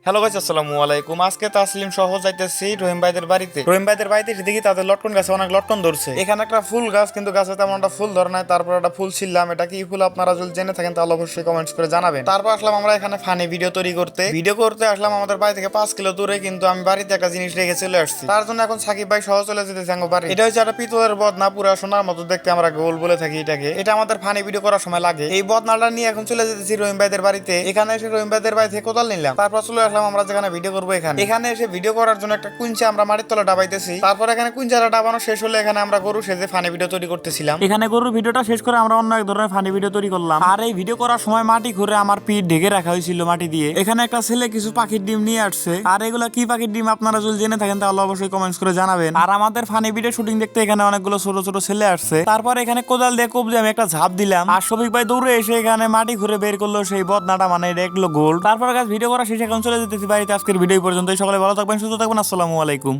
Hello guys, আসসালামু আলাইকুম। আজকে তাসলিম সহ যাইতেছি রহিম ভাইদের বাড়িতে। রহিম ভাইদের বাড়িতে এসে দেখি তাদের লটকন গাছে অনেক লটকন ধরছে। এখানে একটা ফুল গাছ, কিন্তু গাছে তেমন একটা ফুল ধরে নাই। তারপর একটা ফুল ছিললাম, এটা কি ফুল আপনারা যদি জেনে থাকেন তাহলে অবশ্যই কমেন্টস করে জানাবেন। তারপর আসলাম আমরা এখানে ফানি ভিডিও তৈরি করতে। ভিডিও করতে আসলাম আমাদের বাড়ি থেকে 5 কিলো দূরে, কিন্তু আমি বাড়িতে একটা জিনিস রেখে চলে আসছি। তার জন্য এখন সাকিব ভাই সহ চলে যেতেছে আমার বাড়ি। এটা হচ্ছে একটা পিতলের বদনা, পুরা সোনার মতো দেখতে, আমরা গোল বলে থাকি এটাকে। এটা আমাদের ফানি ভিডিও করার সময় লাগে। এই বদনাটা নিয়ে এখন চলে যেতেছি রহিম ভাইদের বাড়িতে। এখানে এসে রহিম ভাইদের বাড়ি থেকে কোদাল নিলাম। তারপর চলে আসলাম আমরা যেখানে ভিডিও করবো। এখানে এসে ভিডিও করার জন্য একটা কুঞ্চা আমরা মাটির তলা ডাবাইতেছি। তারপর এখানে কুঞ্চাটা ডাবানো শেষ হলে এখানে আমরা গরু সেজে ফানি ভিডিও তৈরি করতেছিলাম। এখানে গরুর ভিডিওটা শেষ করে আমরা অন্য এক ধরনের ফানি ভিডিও তৈরি করলাম। আর এই ভিডিও করার সময় মাটি ঘুরে আমার পিঠ ঢেকে রাখা হয়েছিল মাটি দিয়ে। এখানে একটা ছেলে কিছু পাখির ডিম নিয়ে আসছে। আর এগুলা কি পাখির ডিম আপনারা যদি জেনে থাকেন তাহলে অবশ্যই কমেন্টস করে জানাবেন। আর আমাদের ফানি ভিডিও শুটিং দেখতে এখানে অনেকগুলো ছোট ছোট ছেলে আসছে। তারপর এখানে কোদাল দিয়ে কবজে আমি একটা ঝাঁপ দিলাম। আর শফিক ভাই দৌড়ে এসে এখানে মাটি ঘুরে বের করলো সেই বদনাটা, মানে এটা একলো গোল। তারপর গাছ ভিডিও করা শেষে এখন চলে যেতেছি বাড়িতে। আজকের ভিডিও পর্যন্ত। সকলে ভালো থাকবেন, সুস্থ থাকবেন। আসসালামু আলাইকুম।